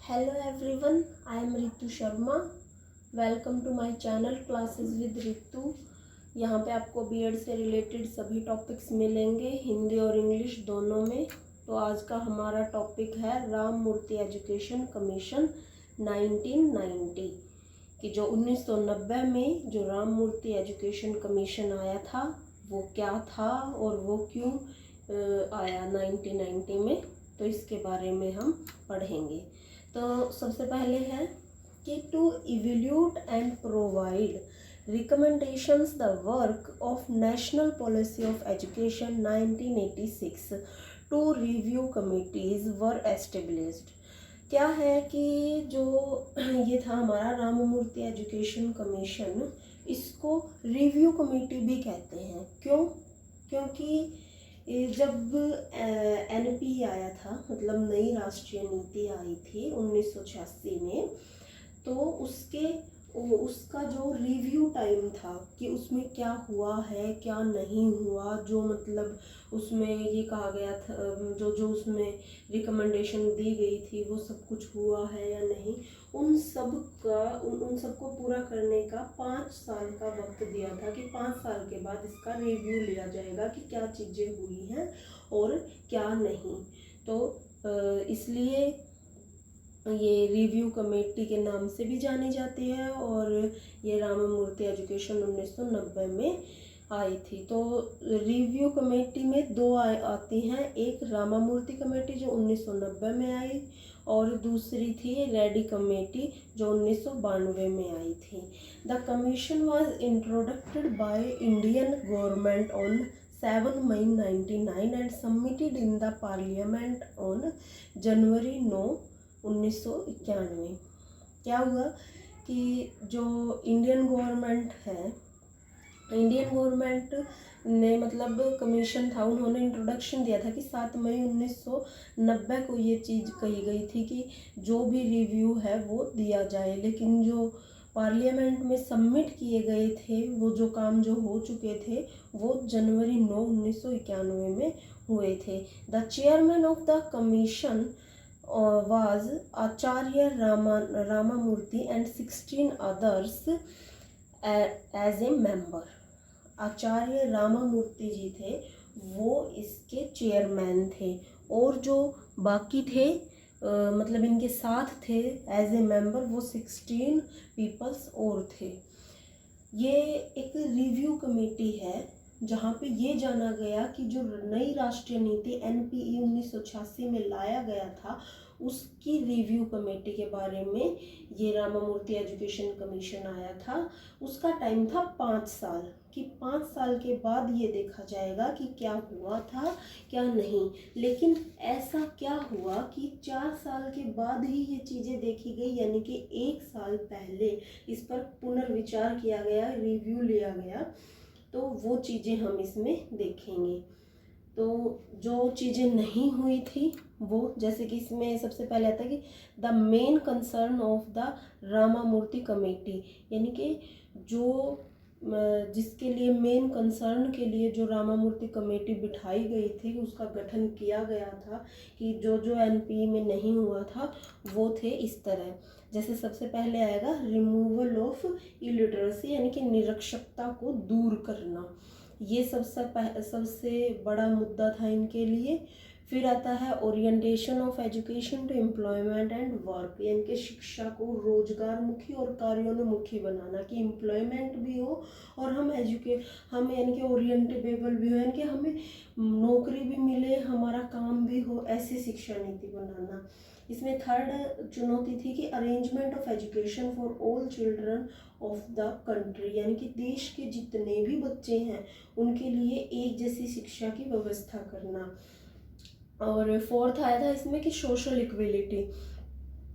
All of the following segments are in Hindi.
Hello everyone, I am Ritu Sharma. Welcome to my channel classes with Ritu. यहाँ पे आपको बीएड से रिलेटेड सभी टॉपिक्स मिलेंगे, हिंदी और इंग्लिश दोनों में। तो आज का हमारा टॉपिक है राम मूर्ति एजुकेशन कमीशन 1990 कि जो 1990 में जो राम मूर्ति एजुकेशन कमीशन आया था वो क्या था और वो क्यों आया 1990 में, तो इसके बारे में हम पढ़ेंगे। तो सबसे पहले है कि to evaluate and provide recommendations the work of national policy of education 1986 to review committees were established. क्या है कि जो ये था हमारा राममूर्ति एजुकेशन कमीशन, इसको रिव्यू कमेटी भी कहते हैं। क्यों? क्योंकि जब एनपी आया था, मतलब नई राष्ट्रीय नीति आई थी 1986 में, तो उसका जो रिव्यू टाइम था कि उसमें क्या हुआ है क्या नहीं हुआ, जो मतलब उसमें ये कहा गया था, जो उसमें रिकमेंडेशन दी गई थी वो सब कुछ हुआ है या नहीं, उन सबको पूरा करने का 5 साल का वक्त दिया था कि 5 साल के बाद इसका रिव्यू लिया जाएगा कि क्या चीज़ें हुई हैं और क्या नहीं। तो इसलिए ये रिव्यू कमेटी के नाम से भी जानी जाती है और ये राममूर्ति एजुकेशन 1990 में आई थी। तो रिव्यू कमेटी में दो आती हैं, एक राममूर्ति कमेटी जो 1990 में आई और दूसरी थी रेड्डी कमेटी जो 1992 में आई थी। The commission was introducted by Indian government on 7 May 1999 and submitted in the parliament on January 9, 1991। क्या हुआ कि जो इंडियन गवर्नमेंट है, इंडियन गवर्नमेंट ने मतलब कमीशन था, उन्होंने इंट्रोडक्शन दिया था कि 7 मई 1990 को ये चीज़ कही गई थी कि जो भी रिव्यू है वो दिया जाए, लेकिन जो पार्लियामेंट में सबमिट किए गए थे, वो जो काम जो हो चुके थे वो जनवरी 9, 1991 में हुए थे। The chairman of the commission was Acharya Ramamurthy and 16 others as a member। आचार्य रामामूर्ति जी थे, वो इसके चेयरमैन थे और जो बाकी थे मतलब इनके साथ थे एज ए मेंबर वो 16 पीपल्स और थे। ये एक रिव्यू कमेटी है जहाँ पे ये जाना गया कि जो नई राष्ट्रीय नीति एनपीई 1986 में लाया गया था उसकी रिव्यू कमेटी के बारे में ये राममूर्ति एजुकेशन कमीशन आया था। उसका टाइम था 5 साल कि 5 साल के बाद ये देखा जाएगा कि क्या हुआ था क्या नहीं। लेकिन ऐसा क्या हुआ कि 4 साल के बाद ही ये चीज़ें देखी गई, यानी कि 1 साल पहले इस पर पुनर्विचार किया गया, रिव्यू लिया गया। तो वो चीज़ें हम इसमें देखेंगे। तो जो चीज़ें नहीं हुई थी वो, जैसे कि इसमें सबसे पहले आता है कि the main concern of the Ramamurthy committee, यानी कि जो जिसके लिए मेन कंसर्न के लिए जो रामामूर्ति कमेटी बिठाई गई थी, उसका गठन किया गया था कि जो जो एनपी में नहीं हुआ था वो थे इस तरह। जैसे सबसे पहले आएगा रिमूवल ऑफ इलिटरेसी, यानी कि निरक्षरता को दूर करना, ये सबसे बड़ा मुद्दा था इनके लिए। फिर आता है orientation of education to employment and work, यानी कि शिक्षा को रोजगार मुखी और कार्योन्मुखी बनाना कि एम्प्लॉयमेंट भी हो और हम यानी कि ओरिएंटेबल भी हो, यानी कि हमें नौकरी भी मिले, हमारा काम भी हो, ऐसी शिक्षा नीति बनाना। इसमें थर्ड चुनौती थी कि arrangement of education for all children of the country, यानी कि देश के जितने भी बच्चे हैं उनके लिए एक जैसी शिक्षा की व्यवस्था करना। और फोर्थ आया था इसमें कि सोशल इक्वलिटी,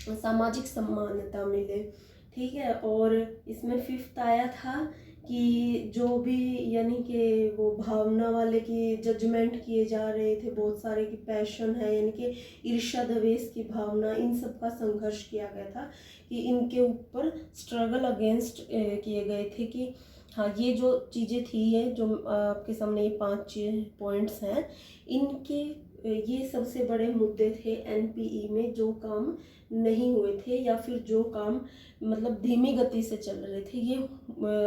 सामाजिक समानता मिले, ठीक है। और इसमें फिफ्थ आया था कि जो भी यानी कि वो भावना वाले की जजमेंट किए जा रहे थे बहुत सारे की पैशन है, यानी कि ईर्ष्या द्वेष की भावना, इन सब का संघर्ष किया गया था कि इनके ऊपर स्ट्रगल अगेंस्ट किए गए थे कि हाँ ये जो चीज़ें थी ये जो आपके सामने ये 5 पॉइंट्स हैं, इनके ये सबसे बड़े मुद्दे थे एनपीई में जो काम नहीं हुए थे, या फिर जो काम मतलब धीमी गति से चल रहे थे, ये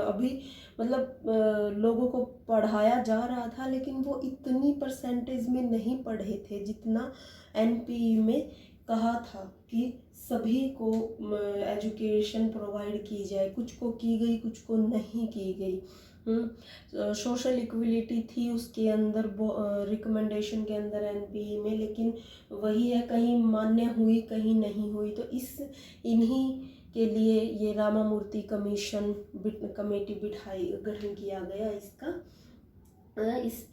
अभी मतलब लोगों को पढ़ाया जा रहा था, लेकिन वो इतनी परसेंटेज में नहीं पढ़े थे जितना एनपीई में कहा था कि सभी को एजुकेशन प्रोवाइड की जाए। कुछ को की गई, कुछ को नहीं की गई। सोशल इक्वलिटी थी उसके अंदर, रिकमेंडेशन के अंदर एनपीई में, लेकिन वही है, कहीं मान्य हुई कहीं नहीं हुई। तो इन्हीं के लिए ये रामामूर्ति कमेटी गठन किया गया इसका।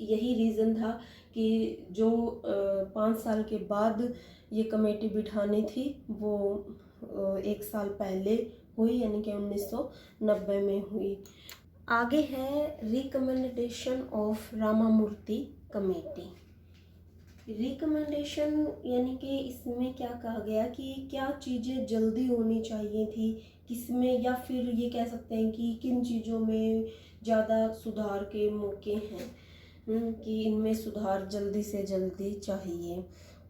यही रीज़न था कि जो 5 साल के बाद ये कमेटी बिठानी थी वो 1 साल पहले हुई, यानी कि 1990 में हुई। आगे है recommendation of Ramamurthy committee. Recommendation यानी कि इसमें क्या कहा गया कि क्या चीज़ें जल्दी होनी चाहिए थी, किसमें, या फिर ये कह सकते हैं कि किन चीज़ों में ज़्यादा सुधार के मौके हैं, कि इनमें सुधार जल्दी से जल्दी चाहिए।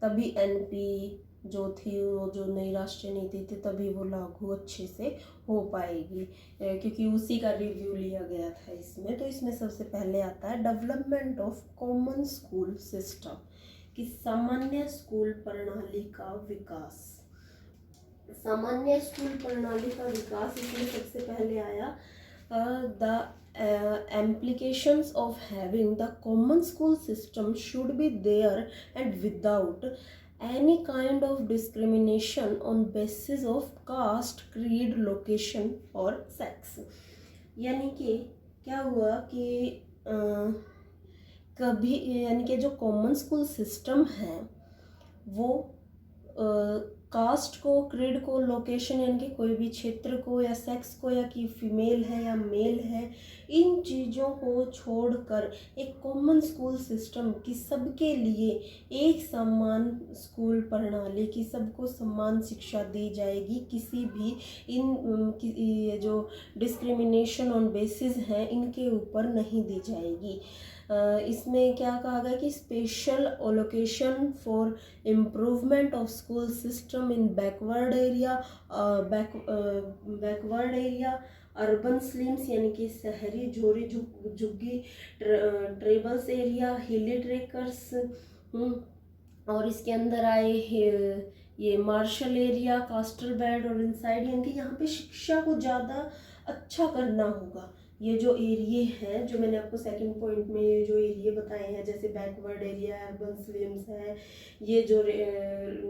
तभी एनपी जो थी, वो जो नई राष्ट्रीय नीति थी, तभी वो लागू अच्छे से हो पाएगी, क्योंकि उसी का रिव्यू लिया गया था इसमें। तो इसमें सबसे पहले आता है development of common school system, कि सामान्य स्कूल प्रणाली का विकास। सामान्य स्कूल प्रणाली का विकास इसमें सबसे पहले आया the implications of having the common school system should be there and without any kind of discrimination on basis of caste, creed, location or sex। यानी कि क्या हुआ कि कभी, यानी कि जो कॉमन स्कूल सिस्टम है वो कास्ट को, क्रीड को, लोकेशन यानी कि कोई भी क्षेत्र को, या सेक्स को, या कि फीमेल है या मेल है, इन चीज़ों को छोड़कर एक कॉमन स्कूल सिस्टम की सबके लिए एक समान स्कूल प्रणाली की, सबको समान शिक्षा दी जाएगी। किसी भी ये जो डिस्क्रिमिनेशन ऑन बेसिस हैं इनके ऊपर नहीं दी जाएगी। इसमें क्या कहा गया कि special allocation for improvement of school system in backward area, urban Slims यानी कि शहरी झोरी झुग्गी, ट्रेबल्स एरिया, हिली ट्रेकर्स, और इसके अंदर आए ये मार्शल एरिया, कास्टल बेल्ट और इनसाइड, यानी कि यहाँ पे शिक्षा को ज़्यादा अच्छा करना होगा। ये जो एरिए हैं, जो मैंने आपको सेकंड पॉइंट में जो एरिए बताए हैं, जैसे बैकवर्ड एरिया, अर्बन स्लिम्स है, ये जो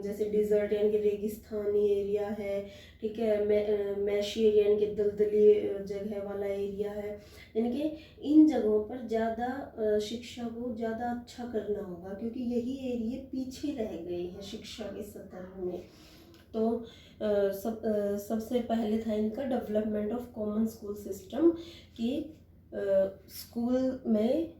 जैसे डिज़र्ट यानी कि रेगिस्तानी एरिया है, ठीक है, मैशी एरिया यानी कि दलदली जगह वाला एरिया है, यानी कि इन जगहों पर ज़्यादा शिक्षा को ज़्यादा अच्छा करना होगा, क्योंकि यही एरिए पीछे रह गए हैं शिक्षा के संदर्भ में। तो सबसे पहले था इनका development of common school system, कि स्कूल में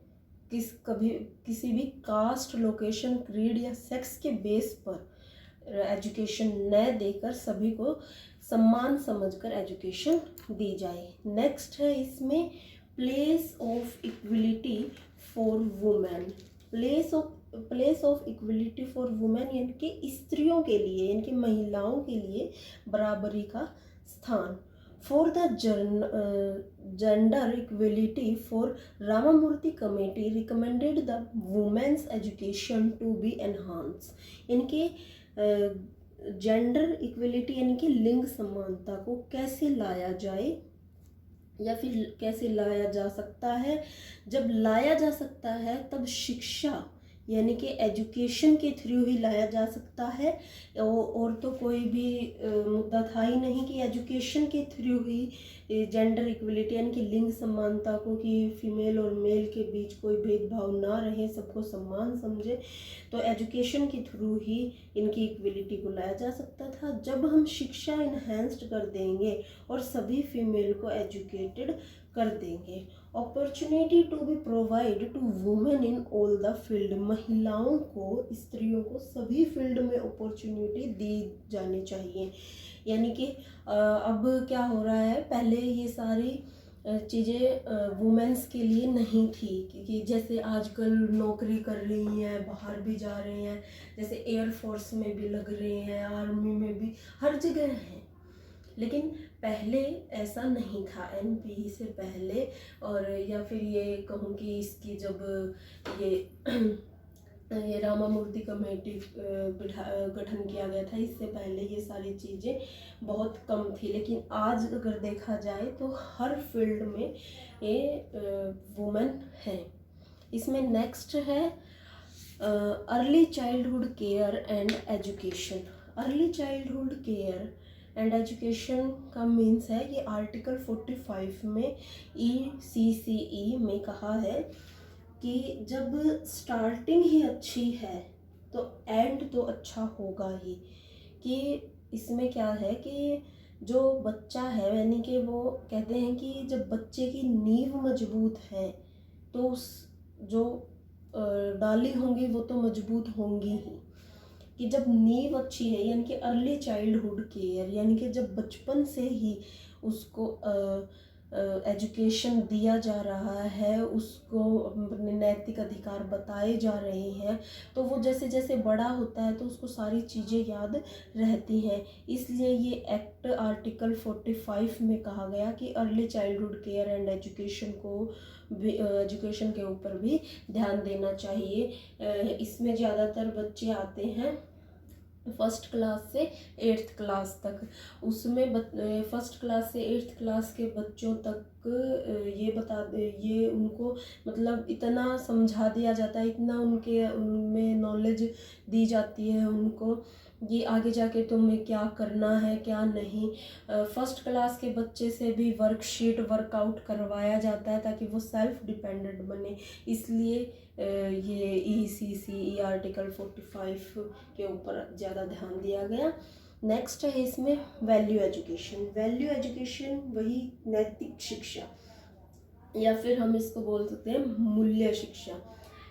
किसी भी कास्ट, लोकेशन, क्रीड या सेक्स के बेस पर एजुकेशन न देकर सभी को सम्मान समझकर एजुकेशन दी जाए। नेक्स्ट है इसमें place of equality for women. Place of equality for women यानी कि स्त्रियों के लिए, यानी कि महिलाओं के लिए बराबरी का स्थान। For the gender equality for Ramamurti committee recommended the women's education to be enhance, यानी कि जेंडर इक्वलिटी यानी कि लिंग समानता को कैसे लाया जाए, या फिर कैसे लाया जा सकता है। जब लाया जा सकता है तब शिक्षा यानी कि एजुकेशन के थ्रू ही लाया जा सकता है, और तो कोई भी मुद्दा था ही नहीं कि एजुकेशन के थ्रू ही जेंडर इक्वलिटी यानी कि लिंग समानता को, कि फीमेल और मेल के बीच कोई भेदभाव ना रहे, सबको समान समझे, तो एजुकेशन के थ्रू ही इनकी इक्वलिटी को लाया जा सकता था। जब हम शिक्षा इन्हेंस्ड कर देंगे और सभी फीमेल को एजुकेटेड कर देंगे, opportunity to be provide to women in all the field, महिलाओं को, स्त्रियों को सभी फील्ड में अपॉर्चुनिटी दी जानी चाहिए। यानी कि अब क्या हो रहा है, पहले ये सारी चीज़ें वुमेंस के लिए नहीं थी, क्योंकि जैसे आजकल नौकरी कर रही हैं, बाहर भी जा रहे हैं, जैसे एयरफोर्स में भी लग रहे हैं, आर्मी में भी, हर जगह हैं। लेकिन पहले ऐसा नहीं था, एनपीई से पहले, और या फिर ये कहूँ कि इसकी जब ये रामामूर्ति कमेटी गठन किया गया था, इससे पहले ये सारी चीज़ें बहुत कम थी। लेकिन आज अगर देखा जाए तो हर फील्ड में ये वुमेन है। इसमें नेक्स्ट है early childhood care and education. Early childhood care and education का मीन्स है, ये आर्टिकल 45 में ECCE में कहा है कि जब स्टार्टिंग ही अच्छी है तो एंड तो अच्छा होगा ही। कि इसमें क्या है कि जो बच्चा है, यानी कि वो कहते हैं कि जब बच्चे की नींव मजबूत है तो उस जो डाली होंगी वो तो मजबूत होंगी ही। कि जब नींव अच्छी है, यानी कि अर्ली चाइल्डहुड केयर, यानी कि जब बचपन से ही उसको एजुकेशन दिया जा रहा है, उसको अपने नैतिक अधिकार बताए जा रहे हैं, तो वो जैसे जैसे बड़ा होता है तो उसको सारी चीज़ें याद रहती हैं। इसलिए ये एक्ट आर्टिकल 45 में कहा गया कि early childhood care and education को भी, एजुकेशन के ऊपर भी ध्यान देना चाहिए। इसमें ज़्यादातर बच्चे आते हैं फर्स्ट क्लास से 8th क्लास तक। उसमें फर्स्ट क्लास से 8th क्लास के बच्चों तक ये उनको मतलब इतना समझा दिया जाता है, इतना उनमें नॉलेज दी जाती है उनको, ये आगे जाके तुम्हें क्या करना है क्या नहीं। फर्स्ट क्लास के बच्चे से भी वर्कशीट वर्कआउट करवाया जाता है ताकि वो सेल्फ डिपेंडेंट बने। इसलिए ये ECCE आर्टिकल 45 के ऊपर ज़्यादा ध्यान दिया गया। नेक्स्ट है इसमें वैल्यू एजुकेशन। वैल्यू एजुकेशन वही नैतिक शिक्षा, या फिर हम इसको बोल सकते हैं मूल्य शिक्षा।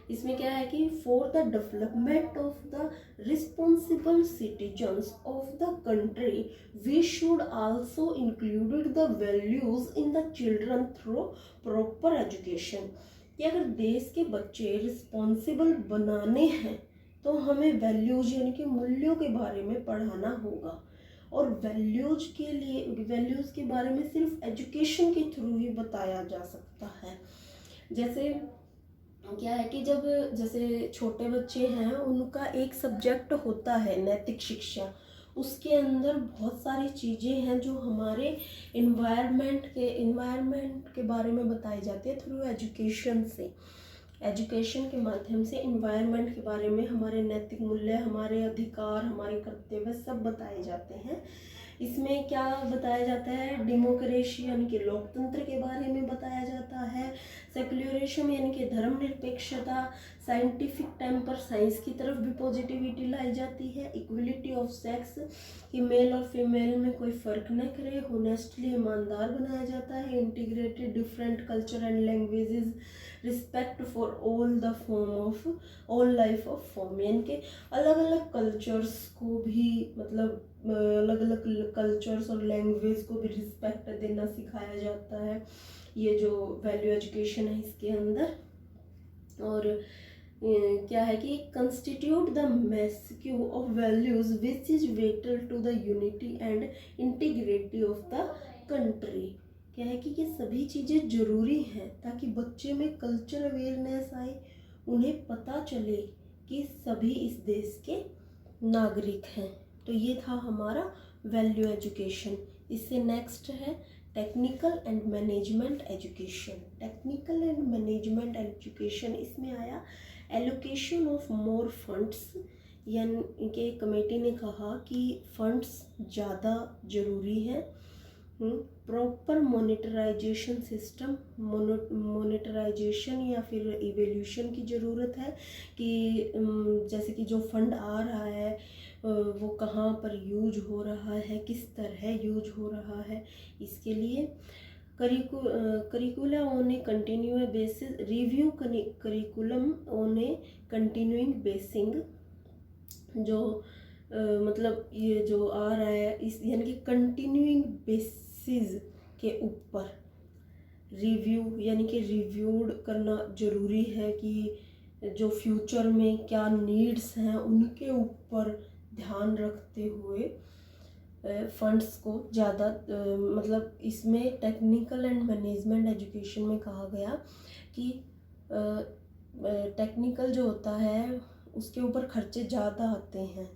इसमें क्या है कि for the development of the responsible citizens of the country we should also included the values in the children through proper education. कि अगर देश के बच्चे रिस्पॉन्सिबल बनाने हैं तो हमें वैल्यूज यानी कि मूल्यों के बारे में पढ़ाना होगा। और वैल्यूज के बारे में सिर्फ एजुकेशन के थ्रू ही बताया जा सकता है। जैसे क्या है कि जब जैसे छोटे बच्चे हैं, उनका एक सब्जेक्ट होता है नैतिक शिक्षा, उसके अंदर बहुत सारी चीज़ें हैं जो हमारे इन्वायरमेंट के बारे में बताई जाती है थ्रू एजुकेशन से। एजुकेशन के माध्यम से इन्वायरमेंट के बारे में, हमारे नैतिक मूल्य, हमारे अधिकार, हमारे कर्तव्य सब बताए जाते हैं। इसमें क्या बताया जाता है, डेमोक्रेसी यानी कि लोकतंत्र के बारे में बताया जाता है, सेक्युलरिज्म यानी कि धर्मनिरपेक्षता, साइंटिफिक टेम्पर साइंस की तरफ भी पॉजिटिविटी लाई जाती है, इक्वलिटी ऑफ सेक्स कि मेल और फीमेल में कोई फ़र्क न करे, होनेस्टली ईमानदार बनाया जाता है, integrated different culture and languages, respect for all the form of all life of form, यानी कि अलग अलग कल्चर्स को भी, मतलब अलग अलग कल्चर्स और लैंग्वेज को भी रिस्पेक्ट देना सिखाया जाता है, ये जो वैल्यू एजुकेशन है इसके अंदर। और क्या है कि constitute the mask of values which is vital to the unity and integrity of the country. क्या है कि ये सभी चीज़ें ज़रूरी हैं ताकि बच्चे में कल्चर अवेयरनेस आए, उन्हें पता चले कि सभी इस देश के नागरिक हैं। तो ये था हमारा वैल्यू एजुकेशन। इससे नेक्स्ट है technical and management education. Technical and management education, इसमें आया एलोकेशन ऑफ मोर फंड्स, यानी कि कमेटी ने कहा कि फंड्स ज़्यादा ज़रूरी है। प्रॉपर मोनेटराइजेशन सिस्टम, मोनेटराइजेशन या फिर इवोल्यूशन की ज़रूरत है कि जैसे कि जो फंड आ रहा है वो कहाँ पर यूज हो रहा है, किस तरह यूज हो रहा है। इसके लिए करिकुला on A continuous basis, review curriculum on A continuing basin, जो मतलब ये जो आ रहा है इस यानी कि कंटिन्यूइंग बेसिस के ऊपर रिव्यू यानी कि रिव्यूड करना ज़रूरी है कि जो फ्यूचर में क्या नीड्स हैं उनके ऊपर ध्यान रखते हुए फंड्स को ज़्यादा मतलब इसमें टेक्निकल एंड मैनेजमेंट एजुकेशन में कहा गया कि टेक्निकल जो होता है उसके ऊपर खर्चे ज़्यादा आते हैं,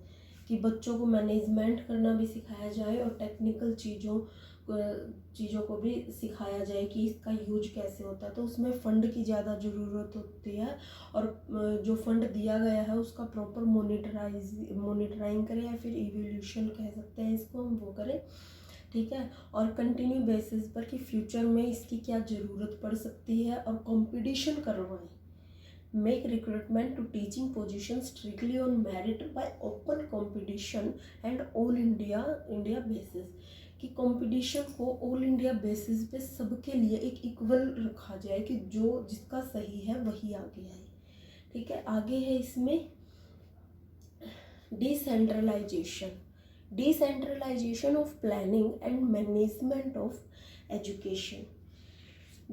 कि बच्चों को मैनेजमेंट करना भी सिखाया जाए और टेक्निकल चीज़ों को भी सिखाया जाए कि इसका यूज कैसे होता है। तो उसमें फ़ंड की ज़्यादा ज़रूरत होती है और जो फंड दिया गया है उसका प्रॉपर मॉनिटरिंग करें या फिर इवोल्यूशन कह सकते हैं इसको हम, वो करें, ठीक है। और कंटिन्यू बेसिस पर कि फ्यूचर में इसकी क्या ज़रूरत पड़ सकती है और कंपटीशन करवाएं। Make recruitment to teaching positions strictly on merit by open competition and all India basis, कि कंपटीशन को ऑल इंडिया बेसिस पे सबके लिए एक इक्वल रखा जाए कि जो जिसका सही है वही आगे आए, ठीक है। आगे है इसमें decentralisation of planning and management of education.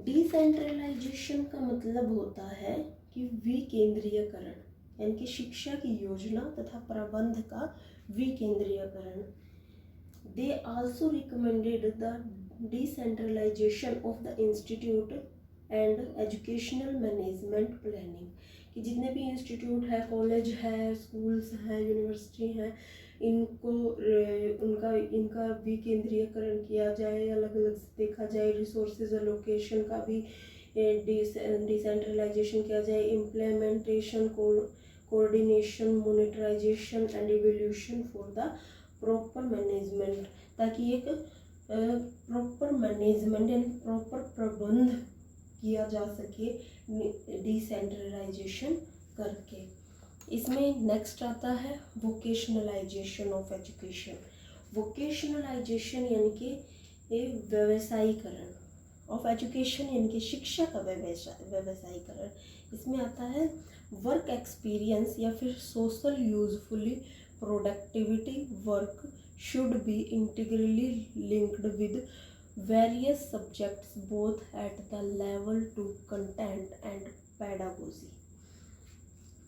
Decentralisation का मतलब होता है कि विकेंद्रीयकरण, यानी कि शिक्षा की योजना तथा प्रबंध का विकेंद्रीयकरण। They also recommended the decentralisation of the institute and educational management planning, कि जितने भी इंस्टीट्यूट है, कॉलेज है, स्कूल्स हैं, यूनिवर्सिटी हैं, इनका विकेंद्रीयकरण किया जाए, अलग अलग से देखा जाए, रिसोर्सेज एलोकेशन का भी डिसेंट्रलाइजेशन किया जाए, implementation, coordination, monetisation and evolution for the proper management, ताकि एक प्रॉपर मैनेजमेंट यानी प्रॉपर प्रबंध किया जा सके डिसेंट्रलाइजेशन करके। इसमें नेक्स्ट आता है वोकेशनलाइजेशन ऑफ एजुकेशन। वोकेशनलाइजेशन यानी कि व्यवसायीकरण ऑफ एजुकेशन, यानी कि शिक्षा का व्यवसायीकरण। इसमें आता है वर्क एक्सपीरियंस या फिर social usefully productivity work should be integrally linked with various subjects both at the level to content and pedagogy,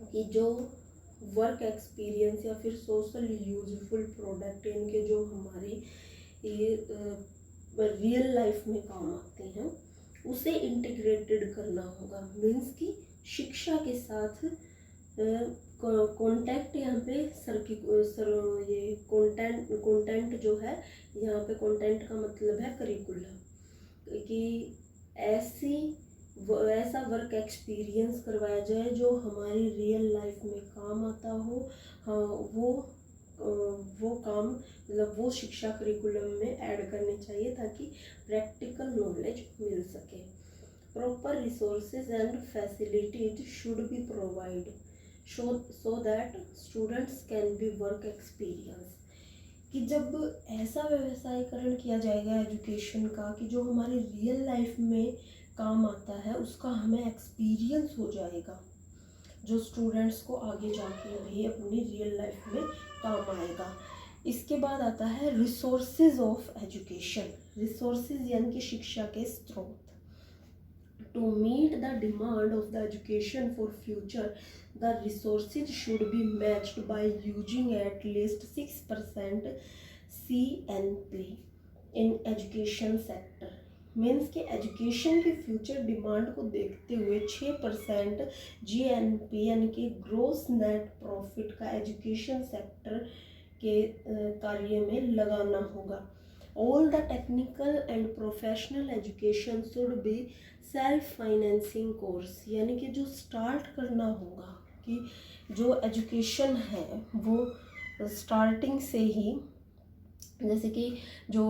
कि जो वर्क एक्सपीरियंस या फिर सोशल यूजफुल प्रोडक्ट इनके जो हमारी रियल लाइफ में काम आते हैं उसे इंटीग्रेटेड करना होगा। मीन्स कि शिक्षा के साथ कॉन्टेक्ट, यहाँ पे ये कंटेंट जो है, यहाँ पे कंटेंट का मतलब है करिकुलम, कि ऐसा वर्क एक्सपीरियंस करवाया जाए जो हमारी रियल लाइफ में काम आता हो। हाँ, वो काम मतलब वो शिक्षा करिकुलम में ऐड करने चाहिए ताकि प्रैक्टिकल नॉलेज मिल सके। Proper resources and facilities should be provide so that students can be work experience, कि जब ऐसा व्यवसायीकरण किया जाएगा एजुकेशन का कि जो हमारी रियल लाइफ में काम आता है उसका हमें एक्सपीरियंस हो जाएगा, जो स्टूडेंट्स को आगे जाके भी अपनी रियल लाइफ में काम आएगा। इसके बाद आता है रिसोर्सेज ऑफ एजुकेशन। रिसोर्सेज यानी कि शिक्षा के स्रोत। To meet the demand of the education for future, the resources should be matched by using at least 6% CNP in education sector. Means कि एजुकेशन के फ्यूचर डिमांड को देखते हुए 6% GNP यानी कि ग्रोस नेट प्रॉफिट का एजुकेशन सेक्टर के कार्य में लगाना होगा। All the technical and professional education should be self financing course, यानी कि जो स्टार्ट करना होगा कि जो एजुकेशन है वो स्टार्टिंग से ही, जैसे कि जो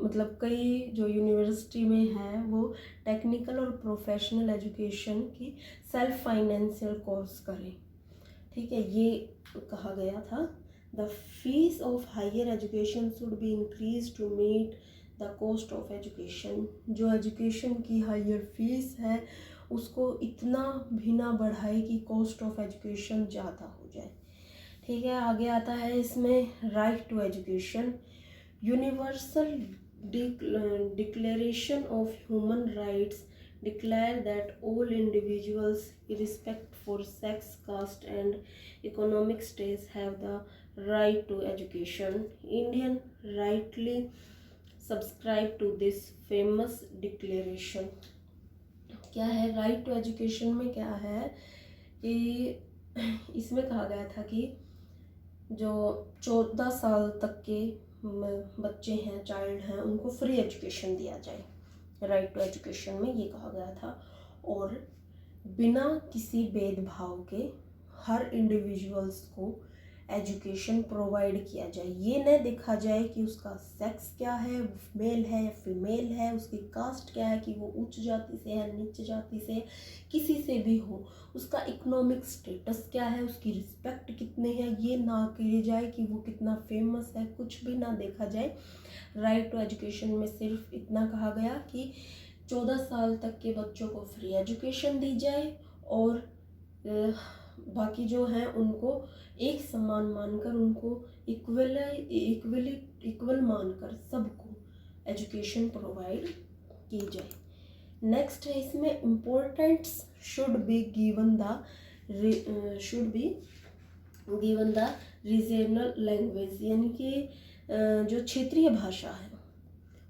मतलब कई जो यूनिवर्सिटी में है वो टेक्निकल और प्रोफेशनल एजुकेशन की सेल्फ फाइनेंशियल कोर्स करें, ठीक है, ये कहा गया था। The fees of higher education should be increase to meet the cost of education. जो एजुकेशन की हायर फीस है उसको इतना भी ना बढ़ाए कि कॉस्ट ऑफ एजुकेशन ज़्यादा हो जाए, ठीक है। आगे आता है इसमें right to education. Universal Declaration of Human Rights declare that all individuals, irrespective for sex, caste, and economic status, have the right to education. Indian rightly subscribe to this famous declaration. क्या है राइट टू एजुकेशन में? क्या है कि इसमें कहा गया था कि जो 14 साल तक के बच्चे हैं, चाइल्ड हैं, उनको फ्री एजुकेशन दिया जाए। राइट टू एजुकेशन में ये कहा गया था। और बिना किसी भेदभाव के हर इंडिविजुअल्स को एजुकेशन प्रोवाइड किया जाए। ये न देखा जाए कि उसका सेक्स क्या है, मेल है या फीमेल है, उसकी कास्ट क्या है, कि वो उच्च जाति से है, नीच जाति से, किसी से भी हो, उसका इकोनॉमिक स्टेटस क्या है, उसकी रिस्पेक्ट कितने हैं, ये ना की जाए कि वो कितना फेमस है, कुछ भी ना देखा जाए। राइट टू एजुकेशन में सिर्फ इतना कहा गया कि 14 साल तक के बच्चों को फ्री एजुकेशन दी जाए और बाकी जो हैं उनको एक समान मानकर, उनको इक्वल मानकर सबको एजुकेशन प्रोवाइड की जाए। नेक्स्ट है इसमें importance should be given the regional language, यानी कि जो क्षेत्रीय भाषा है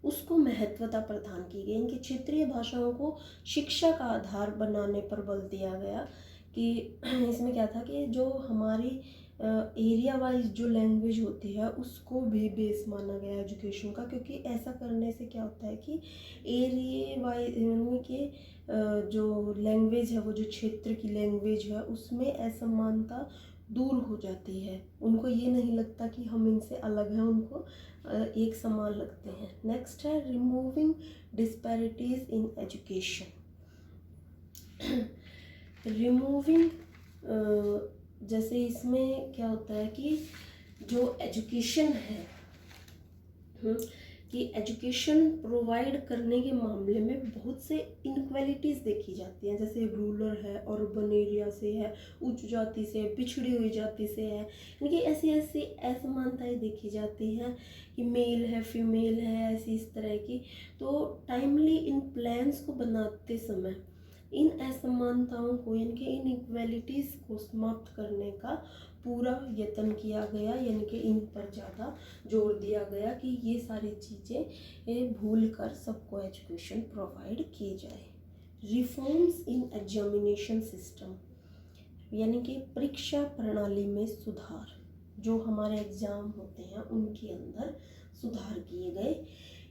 उसको महत्वता प्रदान की गई। इनकी क्षेत्रीय भाषाओं को शिक्षा का आधार बनाने पर बल दिया गया कि इसमें क्या था कि जो हमारी एरिया वाइज जो लैंग्वेज होती है उसको भी बेस माना गया एजुकेशन का, क्योंकि ऐसा करने से क्या होता है कि एरिया वाइज यानी कि जो लैंग्वेज है, वो जो क्षेत्र की लैंग्वेज है, उसमें असमानता दूर हो जाती है। उनको ये नहीं लगता कि हम इनसे अलग हैं, उनको एक समान लगते हैं। नेक्स्ट है removing disparities in education. Removing जैसे इसमें क्या होता है कि जो एजुकेशन है कि एजुकेशन प्रोवाइड करने के मामले में बहुत से इनक्वालिटीज़ देखी जाती हैं, जैसे रूरल है, अर्बन एरिया से है, उच्च जाति से, पिछड़ी हुई जाति से है, इनकी ऐसी असमानताएं देखी जाती हैं कि मेल है, फीमेल है, ऐसी इस तरह की। तो टाइमली इन प्लान्स को बनाते समय इन असमानताओं को, यानी कि इन इक्वेलिटीज़ को समाप्त करने का पूरा यत्न किया गया, यानी कि इन पर ज़्यादा जोर दिया गया कि ये सारी चीज़ें भूल कर सबको एजुकेशन प्रोवाइड की जाए। रिफॉर्म्स इन एग्जामिनेशन सिस्टम, यानी कि परीक्षा प्रणाली में सुधार, जो हमारे एग्ज़ाम होते हैं उनके अंदर सुधार किए गए।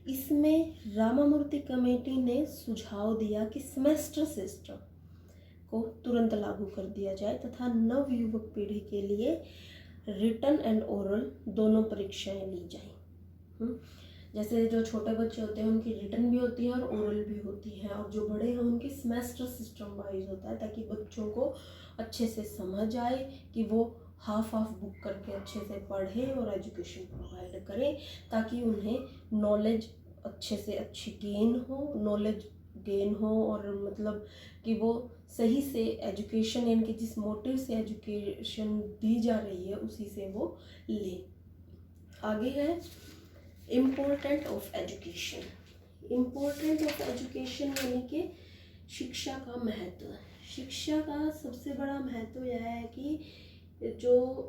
इसमें रामामूर्ति कमेटी ने सुझाव दिया कि सेमेस्टर सिस्टम को तुरंत लागू कर दिया जाए तथा नव युवक पीढ़ी के लिए रिटन एंड ओरल दोनों परीक्षाएं ली जाएं। जैसे जो छोटे बच्चे होते हैं उनकी रिटन भी होती है और ओरल भी होती है, और जो बड़े हैं उनकी सेमेस्टर सिस्टम वाइज होता है, ताकि बच्चों को अच्छे से समझ आए कि वो हाफ बुक करके अच्छे से पढ़े और एजुकेशन प्रोवाइड करें, ताकि उन्हें नॉलेज अच्छे से अच्छी नॉलेज गेन हो और मतलब कि वो सही से एजुकेशन, यानी कि जिस मोटिव से एजुकेशन दी जा रही है उसी से वो ले। आगे है important of education. Important of education यानी कि शिक्षा का महत्व। शिक्षा का सबसे बड़ा महत्व यह है कि जो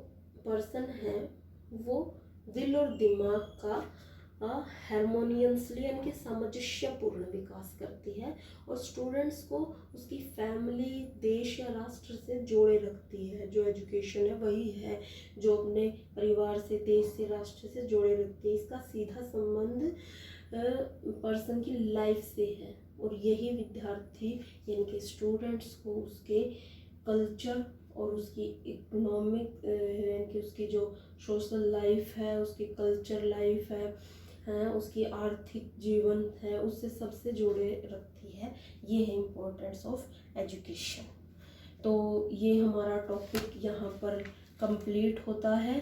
पर्सन है वो दिल और दिमाग का हार्मोनियसली यानी कि सामंजस्यपूर्ण विकास करती है और स्टूडेंट्स को उसकी फैमिली, देश या राष्ट्र से जोड़े रखती है। जो एजुकेशन है वही है जो अपने परिवार से, देश से, राष्ट्र से जोड़े रखती है। इसका सीधा संबंध पर्सन की लाइफ से है और यही विद्यार्थी यानी कि स्टूडेंट्स को उसके कल्चर और उसकी इकोनॉमिक यानी कि उसकी जो सोशल लाइफ है, उसकी कल्चर लाइफ है, उसकी आर्थिक जीवन है, उससे सबसे जोड़े रखती है। ये है इम्पोर्टेंस ऑफ एजुकेशन। तो ये हमारा टॉपिक यहाँ पर कंप्लीट होता है।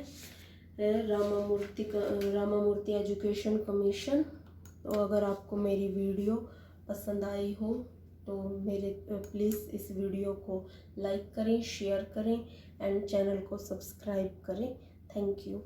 Ramamurthy education commission. तो अगर आपको मेरी वीडियो पसंद आई हो तो प्लीज़ इस वीडियो को लाइक करें, शेयर करें एंड चैनल को सब्सक्राइब करें। Thank you.